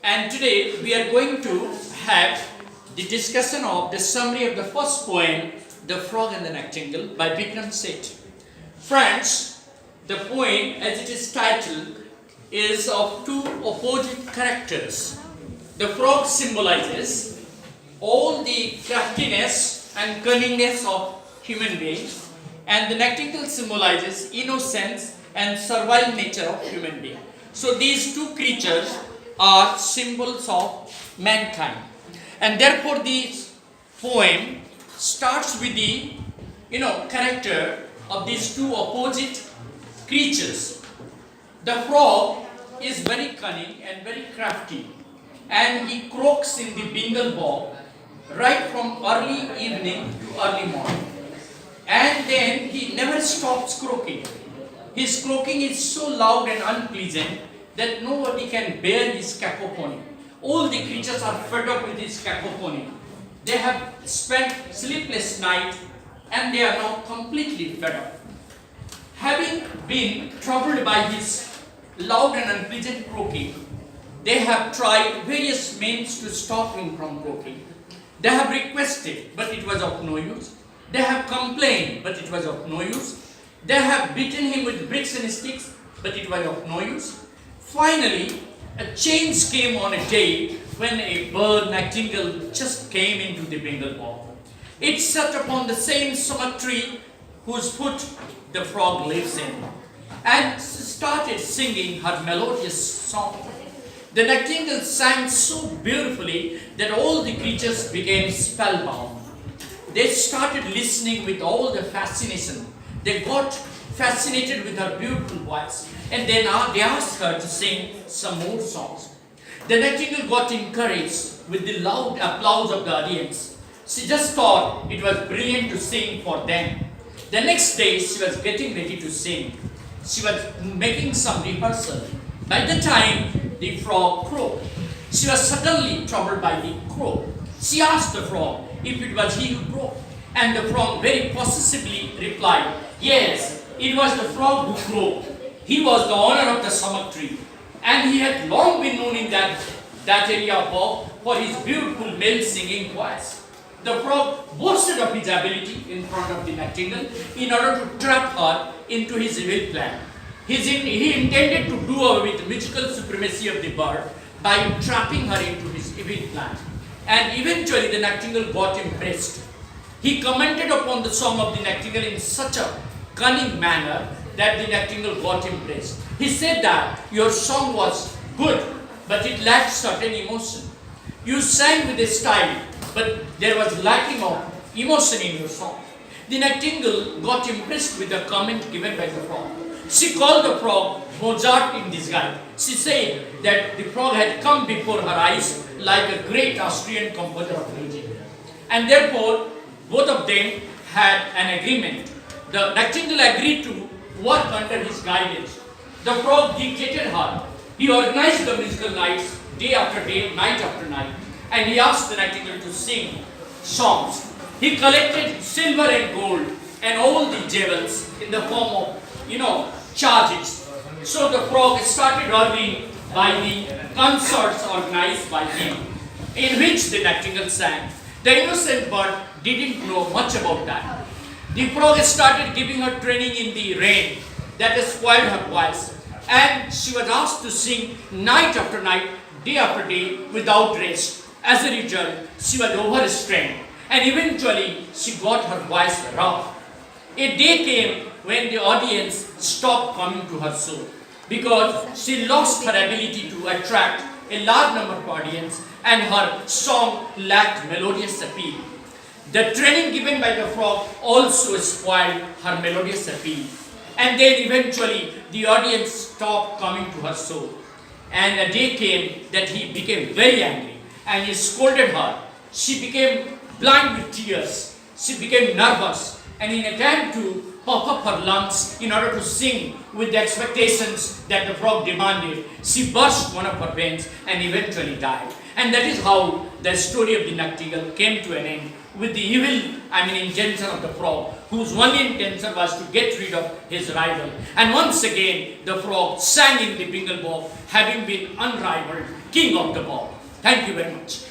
And today we are going to have the discussion of the summary of the first poem, The Frog and the Nightingale by Bikram Seth. Friends, the poem as it is titled is of two opposite characters. The frog symbolizes all the craftiness and cunningness of human beings, and the nightingale symbolizes innocence and servile nature of human being. So these two creatures are symbols of mankind, and therefore this poem starts with the character of these two opposite creatures. The frog is very cunning and very crafty, and he croaks in the Bengal bog right from early evening to early morning, and then he never stops croaking. His croaking is so loud and unpleasant that nobody can bear his cacophony. All the creatures are fed up with his cacophony. They have spent sleepless night and they are now completely fed up. Having been troubled by his loud and unpleasant croaking, they have tried various means to stop him from croaking. They have requested, but it was of no use. They have complained, but it was of no use. They have beaten him with bricks and sticks, but it was of no use. Finally, a change came on a day when a bird nightingale just came into the Bengal bog. It sat upon the same sumac tree whose foot the frog lives in, and started singing her melodious song. The nightingale sang so beautifully that all the creatures became spellbound. They started listening with all the fascination. They got fascinated with her beautiful voice, and then they asked her to sing some more songs. The nightingale got encouraged with the loud applause of the audience. She just thought it was brilliant to sing for them. The next day she was getting ready to sing. She was making some rehearsal. By the time the frog crowed, she was suddenly troubled by the crow. She asked the frog if it was he who croaked, and the frog very possessively replied, "Yes, it was the frog who croaked. He was the owner of the sumac tree, and he had long been known in that area bog for his beautiful male singing voice." The frog boasted of his ability in front of the nightingale in order to trap her into his evil plan. He intended to do away with the musical supremacy of the bird by trapping her into his evil plan. And eventually the nightingale got impressed. He commented upon the song of the nightingale in such a cunning manner that the nightingale got impressed. He said that your song was good, but it lacked certain emotion. You sang with a style, but there was lacking of emotion in your song. The nightingale got impressed with the comment given by the frog. She called the frog Mozart in disguise. She said that the frog had come before her eyes like a great Austrian composer of music. And therefore, both of them had an agreement. The nightingale agreed to work under his guidance. The frog dictated her. He organized the musical nights day after day, night after night, and he asked the nightingale to sing songs. He collected silver and gold and all the jewels in the form of, charges. So the frog started earning by the concerts organized by him, in which the nightingale sang. The innocent bird didn't know much about that. The frog started giving her training in the rain that spoiled her voice, and she was asked to sing night after night, day after day, without rest. As a result, she was overstrained, and eventually she got her voice rough. A day came when the audience stopped coming to her show because she lost her ability to attract a large number of audience, and her song lacked melodious appeal. The training given by the frog also spoiled her melodious appeal. And then eventually the audience stopped coming to her show. And a day came that he became very angry and he scolded her. She became blind with tears. She became nervous, and in attempt to puff up her lungs in order to sing with the expectations that the frog demanded. She burst one of her veins and eventually died. And that is how the story of the Nachtigall came to an end, with the evil, intention of the frog, whose only intention was to get rid of his rival. And once again, the frog sang in the Bingle Bog, having been unrivaled king of the bog. Thank you very much.